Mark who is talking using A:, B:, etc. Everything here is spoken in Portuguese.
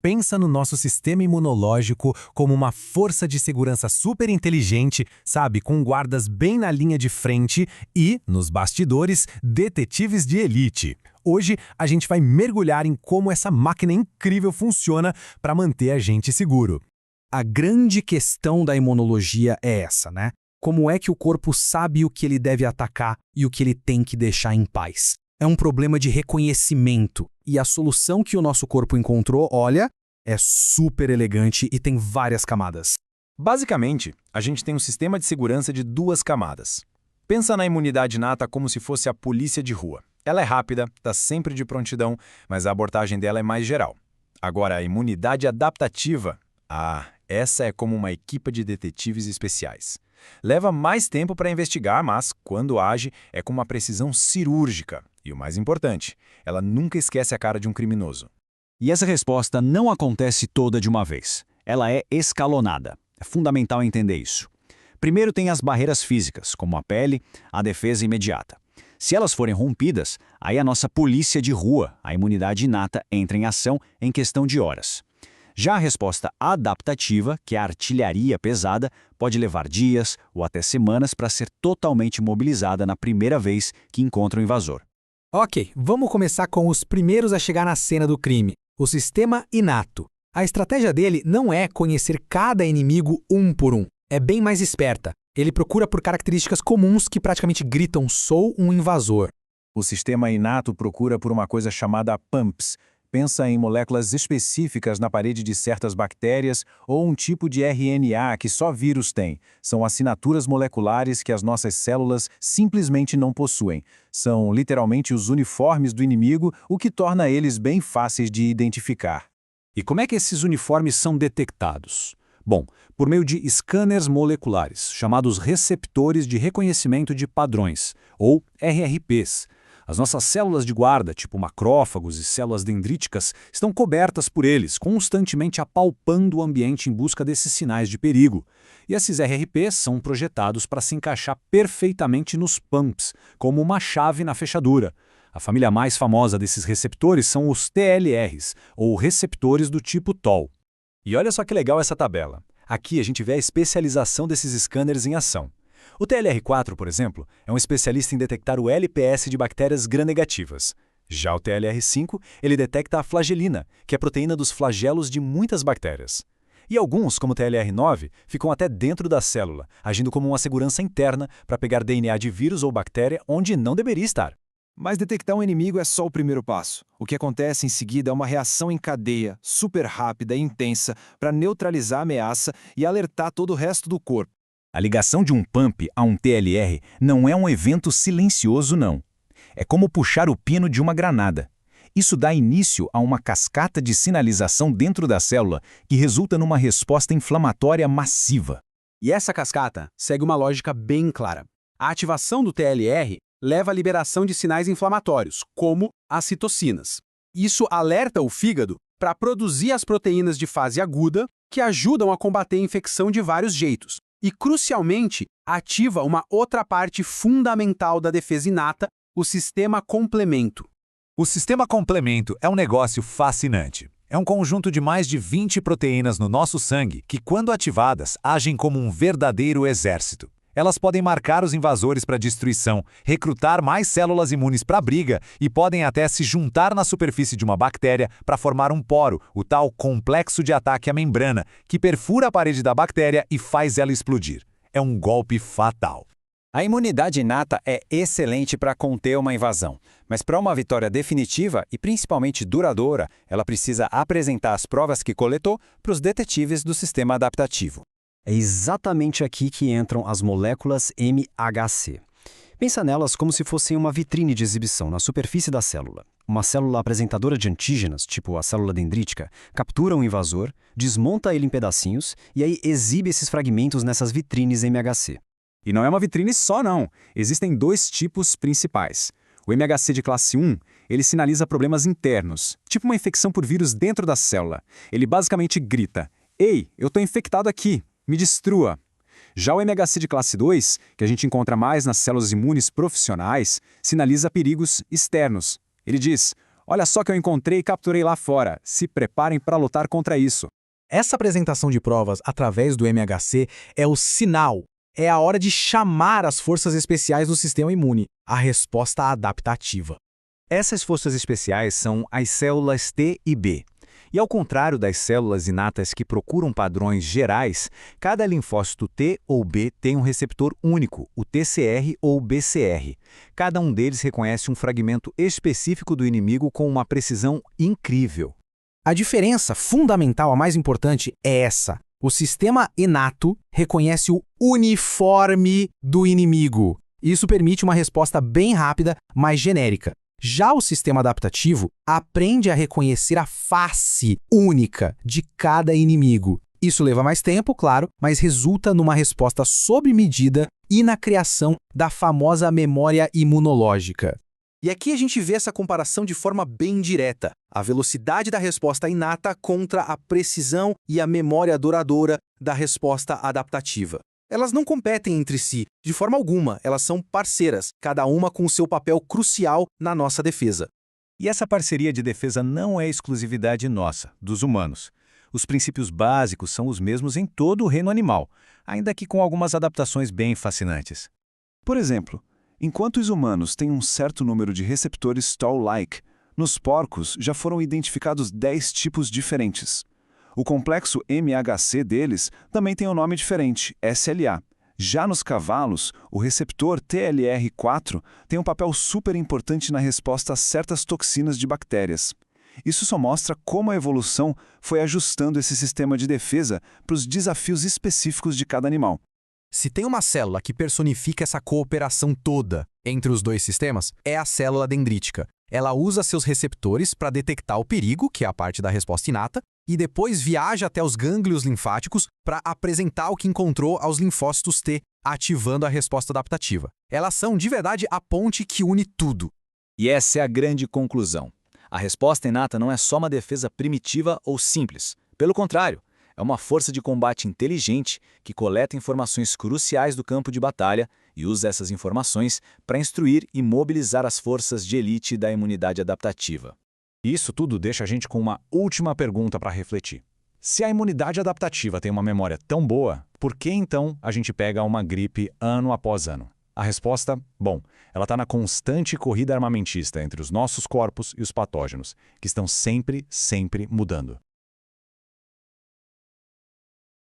A: Pensa no nosso sistema imunológico como uma força de segurança super inteligente, sabe, com guardas bem na linha de frente e, nos bastidores, detetives de elite. Hoje, a gente vai mergulhar em como essa máquina incrível funciona para manter a gente seguro.
B: A grande questão da imunologia é essa, né? Como é que o corpo sabe o que ele deve atacar e o que ele tem que deixar em paz? É um problema de reconhecimento. E a solução que o nosso corpo encontrou, olha, é super elegante e tem várias camadas.
C: Basicamente, a gente tem um sistema de segurança de 2 camadas. Pensa na imunidade inata como se fosse a polícia de rua. Ela é rápida, está sempre de prontidão, mas a abordagem dela é mais geral. Agora, a imunidade adaptativa, essa é como uma equipe de detetives especiais. Leva mais tempo para investigar, mas, quando age, é com uma precisão cirúrgica. E o mais importante, ela nunca esquece a cara de um criminoso.
D: E essa resposta não acontece toda de uma vez. Ela é escalonada. É fundamental entender isso. Primeiro tem as barreiras físicas, como a pele, a defesa imediata. Se elas forem rompidas, aí a nossa polícia de rua, a imunidade inata, entra em ação em questão de horas. Já a resposta adaptativa, que é a artilharia pesada, pode levar dias ou até semanas para ser totalmente mobilizada na primeira vez que encontra o invasor.
B: Ok, vamos começar com os primeiros a chegar na cena do crime, o sistema inato. A estratégia dele não é conhecer cada inimigo um por um, é bem mais esperta. Ele procura por características comuns que praticamente gritam "sou um invasor".
C: O sistema inato procura por uma coisa chamada PUMPs. Pensa em moléculas específicas na parede de certas bactérias ou um tipo de RNA que só vírus tem. São assinaturas moleculares que as nossas células simplesmente não possuem. São literalmente os uniformes do inimigo, o que torna eles bem fáceis de identificar.
D: E como é que esses uniformes são detectados? Bom, por meio de scanners moleculares, chamados receptores de reconhecimento de padrões, ou RRPs. As nossas células de guarda, tipo macrófagos e células dendríticas, estão cobertas por eles, constantemente apalpando o ambiente em busca desses sinais de perigo. E esses RRPs são projetados para se encaixar perfeitamente nos PUMPs, como uma chave na fechadura. A família mais famosa desses receptores são os TLRs, ou receptores do tipo TOL.
C: E olha só que legal essa tabela. Aqui a gente vê a especialização desses scanners em ação. O TLR4, por exemplo, é um especialista em detectar o LPS de bactérias gram-negativas. Já o TLR5, ele detecta a flagelina, que é a proteína dos flagelos de muitas bactérias. E alguns, como o TLR9, ficam até dentro da célula, agindo como uma segurança interna para pegar DNA de vírus ou bactéria onde não deveria estar.
E: Mas detectar um inimigo é só o primeiro passo. O que acontece em seguida é uma reação em cadeia, super rápida e intensa, para neutralizar a ameaça e alertar todo o resto do corpo.
C: A ligação de um PUMP a um TLR não é um evento silencioso, não. É como puxar o pino de uma granada. Isso dá início a uma cascata de sinalização dentro da célula que resulta numa resposta inflamatória massiva.
F: E essa cascata segue uma lógica bem clara. A ativação do TLR leva à liberação de sinais inflamatórios, como as citocinas. Isso alerta o fígado para produzir as proteínas de fase aguda que ajudam a combater a infecção de vários jeitos. E, crucialmente, ativa uma outra parte fundamental da defesa inata, o sistema complemento.
G: O sistema complemento é um negócio fascinante. É um conjunto de mais de 20 proteínas no nosso sangue que, quando ativadas, agem como um verdadeiro exército. Elas podem marcar os invasores para destruição, recrutar mais células imunes para a briga e podem até se juntar na superfície de uma bactéria para formar um poro, o tal complexo de ataque à membrana, que perfura a parede da bactéria e faz ela explodir. É um golpe fatal.
H: A imunidade inata é excelente para conter uma invasão, mas para uma vitória definitiva e principalmente duradoura, ela precisa apresentar as provas que coletou para os detetives do sistema adaptativo.
B: É exatamente aqui que entram as moléculas MHC. Pensa nelas como se fossem uma vitrine de exibição na superfície da célula. Uma célula apresentadora de antígenos, tipo a célula dendrítica, captura um invasor, desmonta ele em pedacinhos e aí exibe esses fragmentos nessas vitrines MHC.
C: E não é uma vitrine só, não. Existem 2 tipos principais. O MHC de classe 1, ele sinaliza problemas internos, tipo uma infecção por vírus dentro da célula. Ele basicamente grita: "Ei, eu estou infectado aqui, me destrua". Já o MHC de classe 2, que a gente encontra mais nas células imunes profissionais, sinaliza perigos externos. Ele diz:
E: Olha só que eu encontrei e capturei lá fora. Se preparem para lutar contra isso.
F: Essa apresentação de provas através do MHC é o sinal. É a hora de chamar as forças especiais do sistema imune, a resposta adaptativa.
H: Essas forças especiais são as células T e B. E ao contrário das células inatas que procuram padrões gerais, cada linfócito T ou B tem um receptor único, o TCR ou BCR. Cada um deles reconhece um fragmento específico do inimigo com uma precisão incrível.
F: A diferença fundamental, a mais importante, é essa. O sistema inato reconhece o uniforme do inimigo. Isso permite uma resposta bem rápida, mas genérica. Já o sistema adaptativo aprende a reconhecer a face única de cada inimigo. Isso leva mais tempo, claro, mas resulta numa resposta sob medida e na criação da famosa memória imunológica. E aqui a gente vê essa comparação de forma bem direta. A velocidade da resposta inata contra a precisão e a memória duradoura da resposta adaptativa. Elas não competem entre si, de forma alguma, elas são parceiras, cada uma com o seu papel crucial na nossa defesa.
H: E essa parceria de defesa não é exclusividade nossa, dos humanos. Os princípios básicos são os mesmos em todo o reino animal, ainda que com algumas adaptações bem fascinantes.
E: Por exemplo, enquanto os humanos têm um certo número de receptores Toll-like, nos porcos já foram identificados 10 tipos diferentes. O complexo MHC deles também tem um nome diferente, SLA. Já nos cavalos, o receptor TLR4 tem um papel super importante na resposta a certas toxinas de bactérias. Isso só mostra como a evolução foi ajustando esse sistema de defesa para os desafios específicos de cada animal.
F: Se tem uma célula que personifica essa cooperação toda entre os dois sistemas, é a célula dendrítica. Ela usa seus receptores para detectar o perigo, que é a parte da resposta inata, e depois viaja até os gânglios linfáticos para apresentar o que encontrou aos linfócitos T, ativando a resposta adaptativa. Elas são, de verdade, a ponte que une tudo.
I: E essa é a grande conclusão. A resposta inata não é só uma defesa primitiva ou simples. Pelo contrário, é uma força de combate inteligente que coleta informações cruciais do campo de batalha e usa essas informações para instruir e mobilizar as forças de elite da imunidade adaptativa.
G: Isso tudo deixa a gente com uma última pergunta para refletir. Se a imunidade adaptativa tem uma memória tão boa, por que então a gente pega uma gripe ano após ano? A resposta, bom, ela está na constante corrida armamentista entre os nossos corpos e os patógenos, que estão sempre mudando.